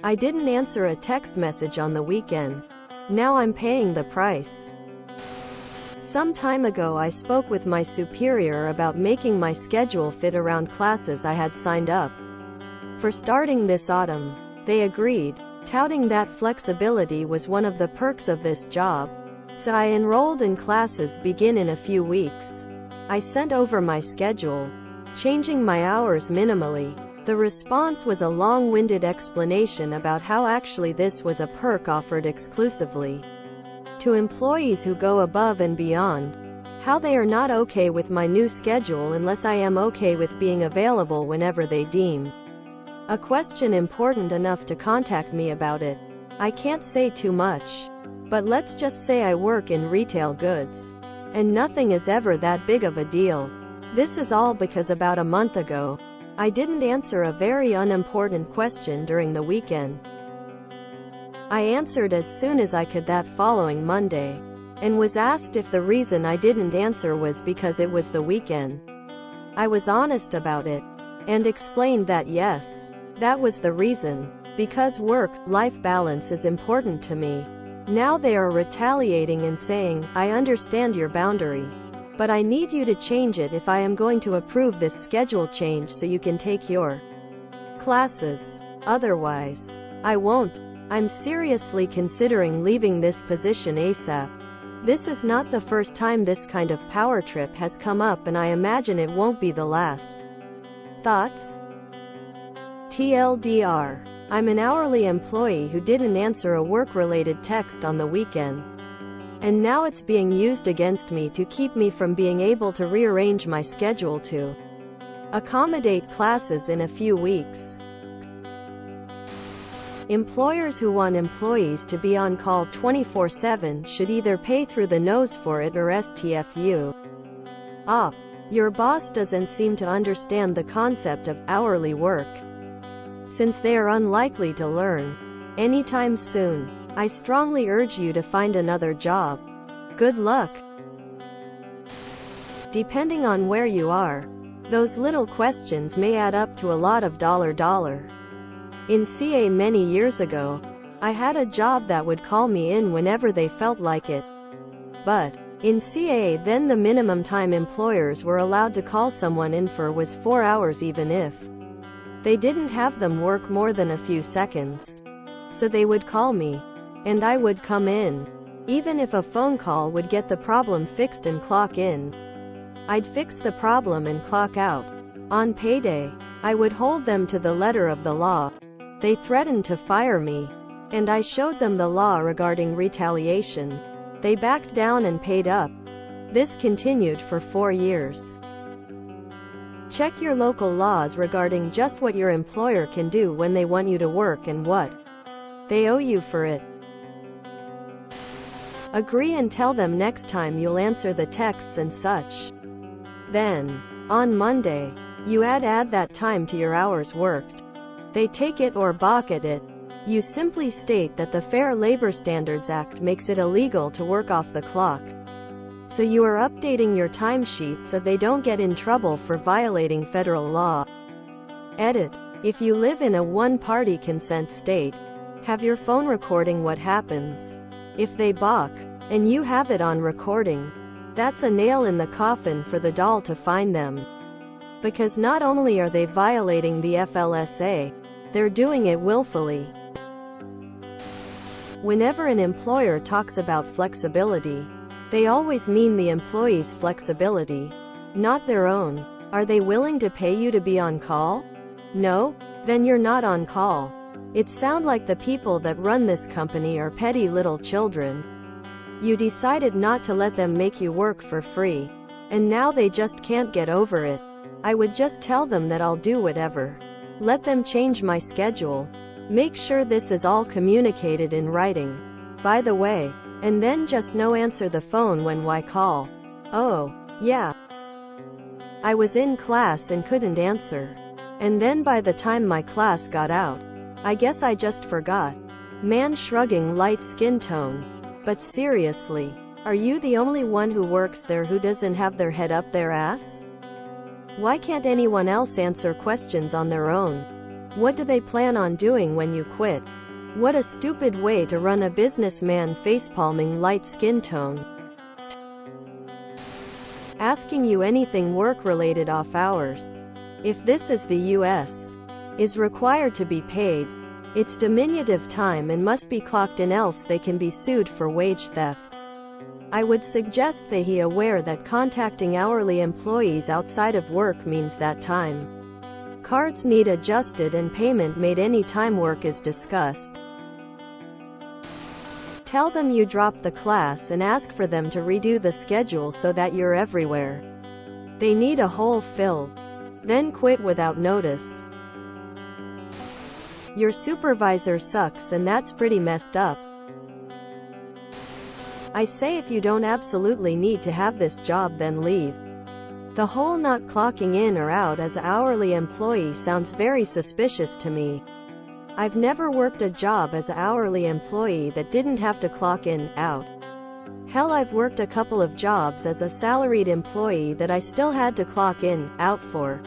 I didn't answer a text message on the weekend. Now I'm paying the price. Some time ago I spoke with my superior about making my schedule fit around classes I had signed up for starting this autumn. They agreed, touting that flexibility was one of the perks of this job. So I enrolled and classes begin in a few weeks. I sent over my schedule, changing my hours minimally. The response was a long-winded explanation about how actually this was a perk offered exclusively to employees who go above and beyond. How they are not okay with my new schedule unless I am okay with being available whenever they deem a question important enough to contact me about it. I can't say too much. But let's just say I work in retail goods. And nothing is ever that big of a deal. This is all because about a month ago, I didn't answer a very unimportant question during the weekend. I answered as soon as I could that following Monday, and was asked if the reason I didn't answer was because it was the weekend. I was honest about it, and explained that yes, that was the reason, because work-life balance is important to me. Now they are retaliating and saying, I understand your boundary, but I need you to change it if I am going to approve this schedule change so you can take your classes. Otherwise, I won't. I'm seriously considering leaving this position ASAP. This is not the first time this kind of power trip has come up, and I imagine it won't be the last. Thoughts? TLDR. I'm an hourly employee who didn't answer a work-related text on the weekend. And now it's being used against me to keep me from being able to rearrange my schedule to accommodate classes in a few weeks. Employers who want employees to be on call 24/7 should either pay through the nose for it or STFU. Op. Your boss doesn't seem to understand the concept of hourly work, since they are unlikely to learn anytime soon. I strongly urge you to find another job. Good luck. Depending on where you are, those little questions may add up to a lot of $. In CA many years ago, I had a job that would call me in whenever they felt like it. But in CA then the minimum time employers were allowed to call someone in for was 4 hours, even if they didn't have them work more than a few seconds. So they would call me, and I would come in. Even if a phone call would get the problem fixed and clock in, I'd fix the problem and clock out. On payday, I would hold them to the letter of the law. They threatened to fire me, and I showed them the law regarding retaliation. They backed down and paid up. This continued for 4 years. Check your local laws regarding just what your employer can do when they want you to work and what they owe you for it. Agree and tell them next time you'll answer the texts and such. Then, on Monday, you add that time to your hours worked. They take it or balk at it. You simply state that the Fair Labor Standards Act makes it illegal to work off the clock. So you are updating your timesheet so they don't get in trouble for violating federal law. Edit. If you live in a one-party consent state, have your phone recording what happens. If they balk, and you have it on recording, that's a nail in the coffin for the doll to find them. Because not only are they violating the FLSA, they're doing it willfully. Whenever an employer talks about flexibility, they always mean the employee's flexibility, not their own. Are they willing to pay you to be on call? No? Then you're not on call. It sounds like the people that run this company are petty little children. You decided not to let them make you work for free, and now they just can't get over it. I would just tell them that I'll do whatever. Let them change my schedule. Make sure this is all communicated in writing, by the way, and then just no answer the phone when why call. Oh, yeah. I was in class and couldn't answer. And then by the time my class got out, I guess I just forgot. Man shrugging, light skin tone. But seriously, are you the only one who works there who doesn't have their head up their ass? Why can't anyone else answer questions on their own? What do they plan on doing when you quit? What a stupid way to run a businessman facepalming light skin tone. Asking you anything work-related off hours. If this is the US, is required to be paid. It's diminutive time and must be clocked in, else they can be sued for wage theft. I would suggest they be aware that contacting hourly employees outside of work means that time cards need adjusted and payment made any time work is discussed. Tell them you dropped the class and ask for them to redo the schedule so that you're everywhere. They need a hole filled. Then quit without notice. Your supervisor sucks and that's pretty messed up. I say if you don't absolutely need to have this job, then leave. The whole not clocking in or out as an hourly employee sounds very suspicious to me. I've never worked a job as an hourly employee that didn't have to clock in, out. Hell, I've worked a couple of jobs as a salaried employee that I still had to clock in, out for.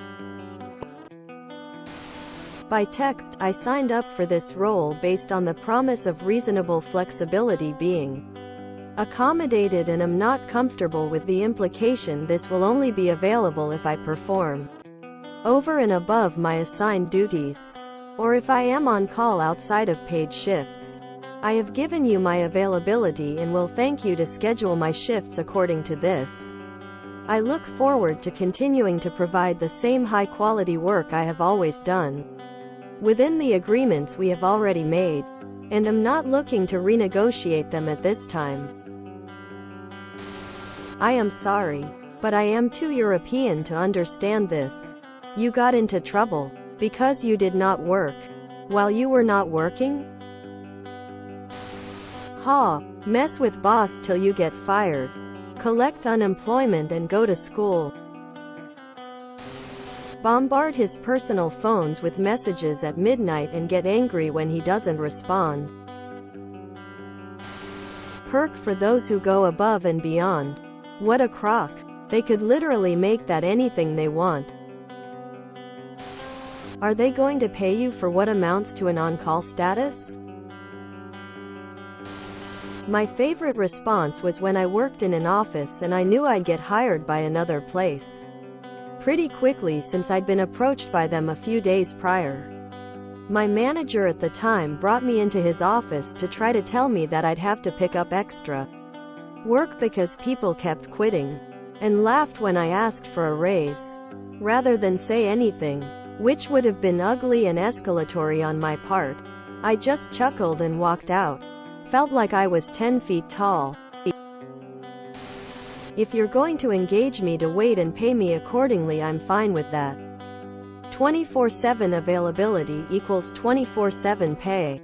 By text, I signed up for this role based on the promise of reasonable flexibility being accommodated, and am not comfortable with the implication this will only be available if I perform over and above my assigned duties, or if I am on call outside of paid shifts. I have given you my availability and will thank you to schedule my shifts according to this. I look forward to continuing to provide the same high-quality work I have always done, within the agreements we have already made, and am not looking to renegotiate them at this time. I am sorry, but I am too European to understand this. You got into trouble because you did not work while you were not working? Ha! Mess with boss till you get fired. Collect unemployment and go to school. Bombard his personal phones with messages at midnight and get angry when he doesn't respond. Perk for those who go above and beyond. What a crock. They could literally make that anything they want. Are they going to pay you for what amounts to an on-call status? My favorite response was when I worked in an office and I knew I'd get hired by another place pretty quickly since I'd been approached by them a few days prior. My manager at the time brought me into his office to try to tell me that I'd have to pick up extra work because people kept quitting, and laughed when I asked for a raise, rather than say anything, which would have been ugly and escalatory on my part. I just chuckled and walked out. Felt like I was 10 feet tall. If you're going to engage me to wait and pay me accordingly, I'm fine with that. 24/7 availability equals 24/7 pay.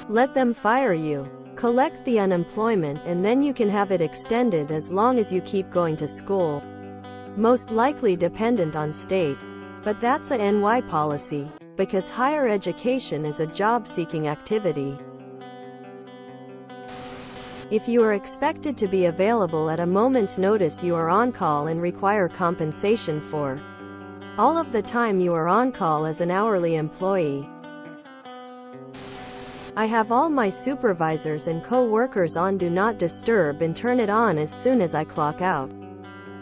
Let them fire you. Collect the unemployment and then you can have it extended as long as you keep going to school. Most likely dependent on state. But that's a NY policy, because higher education is a job-seeking activity. If you are expected to be available at a moment's notice, you are on call and require compensation for all of the time you are on call as an hourly employee. I have all my supervisors and co-workers on Do Not Disturb and turn it on as soon as I clock out.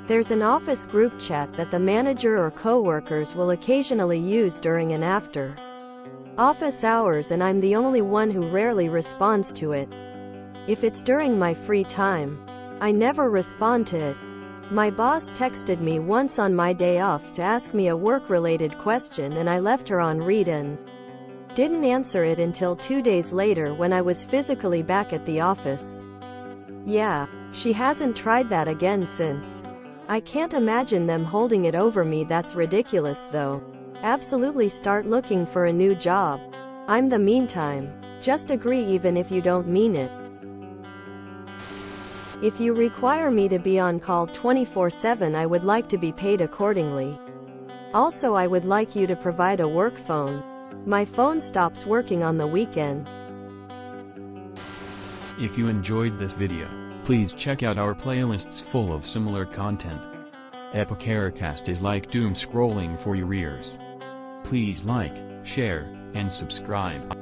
There's an office group chat that the manager or co-workers will occasionally use during and after office hours, and I'm the only one who rarely responds to it. If it's during my free time, I never respond to it. My boss texted me once on my day off to ask me a work-related question and I left her on read and didn't answer it until 2 days later when I was physically back at the office. Yeah, she hasn't tried that again since. I can't imagine them holding it over me. That's ridiculous though. Absolutely start looking for a new job. I'm the meantime. Just agree even if you don't mean it. If you require me to be on call 24/7, I would like to be paid accordingly. Also, I would like you to provide a work phone. My phone stops working on the weekend. If you enjoyed this video, please check out our playlists full of similar content. Epicaricast is like doom scrolling for your ears. Please like, share, and subscribe.